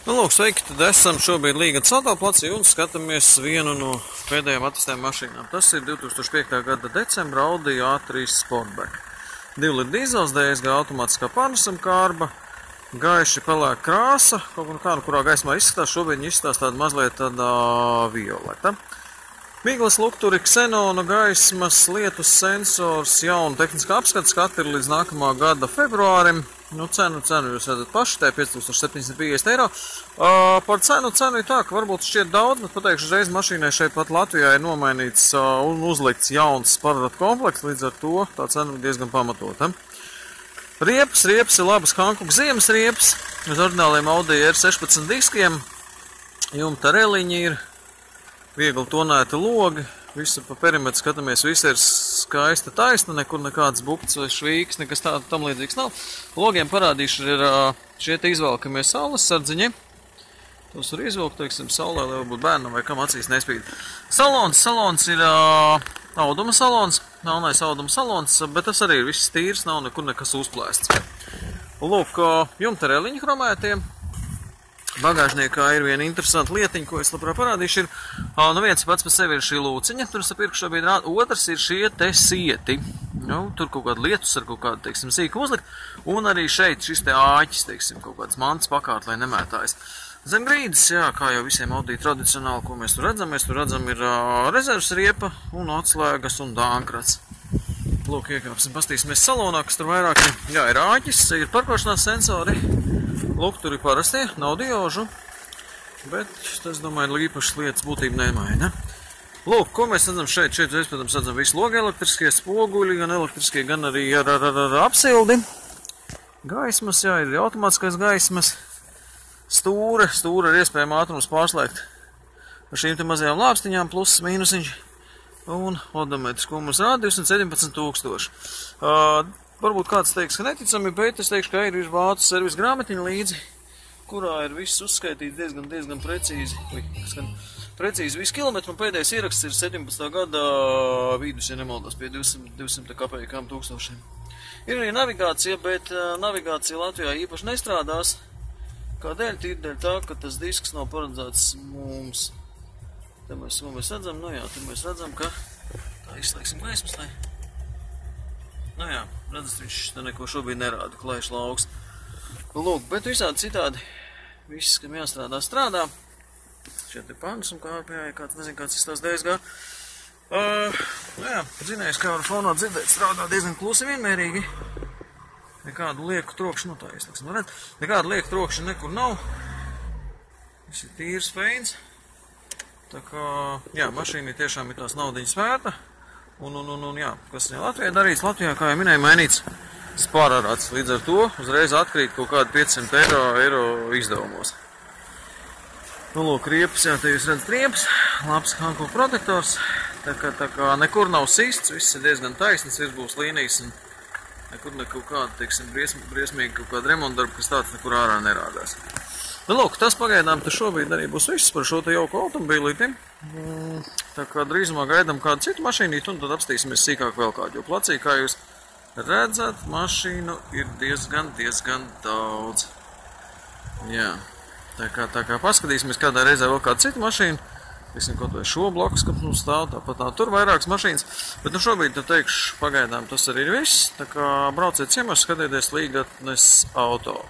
Nu, lūk, sveiki, tad esam šobrīd Līgas autoplacī un skatāmies vienu no pēdējām attestējām mašīnām. Tas ir 2005. gada decembra Audi A3 Sportback. 2 litru dīzels, DSG automātiskā pārnesuma kārba, gaiši pelēka krāsa, kaut kā, kurā gaismā izskatās, šobrīd viņa izskatās tāda mazliet tāda violeta. Miglas lukturi, ksenona gaismas, lietus sensors, jauna tehniskā apskata, skati ir līdz nākamā gada februārim. Nu, cenu jūs redzat paši, tā ir 5750 eiro. Par cenu ir tā, ka varbūt šķiet daudz, bet pateikšu uzreiz, mašīnai šeit pat Latvijā ir nomainīts un uzlikts jauns pārvadu komplekts, līdz ar to tā cena ir diezgan pamatota. Riepas ir labas Hankook ziemas riepas, uz oriģināliem Audi R16 diskiem, jumta reliņi ir, viegli tonēti logi, visu pa perimetru skatāmies, viss ir skaista taisna, nekur nekāds bukts vai švīks, nekas tāda tam līdzīgs nav. Logiem parādīšu ir šie te izvelkamie saules sardziņi. Tos var izvilkt, teiksim, saulē, lai varbūt bērnam vai kam acīs nespīd. Salons ir auduma salons, melnais auduma salons, bet tas arī ir viss tīrs, nav nekur nekas uzplēsts. Lūk, jumta reliņi chromētie. Bagāžniekā ir viena interesanta lietiņa, ko es labprāt parādīšu, ir, nu viens pats par sevi ir šī lūciņa, tur es apirku šobrīd rādu, otrs ir šie te sieti, nu, tur kaut kāda lietus ar kaut kādu, teiksim, sīku uzlikt, un arī šeit šis te āķis, teiksim, kaut kāds mantas pakārt, lai nemētājas. Zem grīdas, jā, kā jau visiem Audi tradicionāli, ko mēs tur redzam ir rezervas riepa un atslēgas un dānkrats. Lūk, iekāpsim, pastīsimies salonā, kas tur vairāk ir, jā, ir āķis, ir parkošanās sensori. Lukturi parastie, nav diožu, bet es domāju, īpašas lietas būtība nemaina. Lūk, ko mēs redzam šeit? Šeit, protams, redzam visu logu elektriskie spoguļi, gan elektriskie, gan arī ar apsildi. Gaismas, jā, ir automātiskais gaismas. Stūra ir iespējama ātrums pārslēgt ar šīm te mazajām lāpstiņām, pluss, mīnusiņš. Un odometrs, ko mums rāda 217 000. Varbūt kāds teiks, ka neticami, bet es teikšu, ka ir vācu servisa grāmatiņa līdzi, kurā ir viss uzskaitīts diezgan precīzi. Precīzi visu kilometru, un pēdējais ieraksts ir 17. gada vidus, ja nemaldos, pie 200 kapējām tūkstošiem. Ir arī navigācija, bet navigācija Latvijā īpaši nestrādās. Kādēļ? Tīrdēļ tā, ka tas disks nav paredzēts mums. Te mēs redzam, nu jā, te mēs redzam, ka tā izslēgsim gaismas, lai... Nu jā, redzat, viņš te neko šobrīd nerāda, klaiš lauks. Lūk, bet visādi citādi, viss, kam jāstrādā, strādā. Šeit ir pāns un kārpējā, ja kāds nezin, kāds izstās DSG. Jā, zinājis, kā var fonā dzirdēt, strādā diezgan klusi vienmērīgi. Nekādu lieku trokšanu, nu tā ieslēgsim, redz, nekādu lieku trokšanu nekur nav. Viss ir tīrs feins. Tā kā, jā, mašīna tiešām ir tās naudiņas vērta. Un jā, kas ir Latvijā darīts? Latvijā, kā jau minēju, mainīts spārarāts. Līdz ar to uzreiz atkrīt kaut kādi 500 eiro izdevumos. Nu, lūk, riepas, jā, te jūs redzat riepas, labs Hankook protektors. Tā kā nekur nav sists, viss ir diezgan taisns, virs būs līnijas un nekur kaut kāda, teiksim, briesmīgi kaut kāda remontdarba, kas tāds nekur ārā nerādās. Nu, lūk, tas pagaidām te šobrīd arī būs viss par šo te jauku automobīlīti. Tā kā drīzumā gaidām kādu citu mašīnīti un tad apstīsimies sīkāk vēl kādu, jo placī, kā jūs redzat, mašīnu ir diezgan daudz. Jā, tā kā paskatīsimies kādā reizē vēl kādu citu mašīnu. Tiksim, kaut vai šo bloku, kas mums stāv, tāpat tur vairākas mašīnas. Bet nu šobrīd, teikšu, pagaidām tas arī ir viss. Tā kā brauciet ciemos, skatieties Līgatnes auto.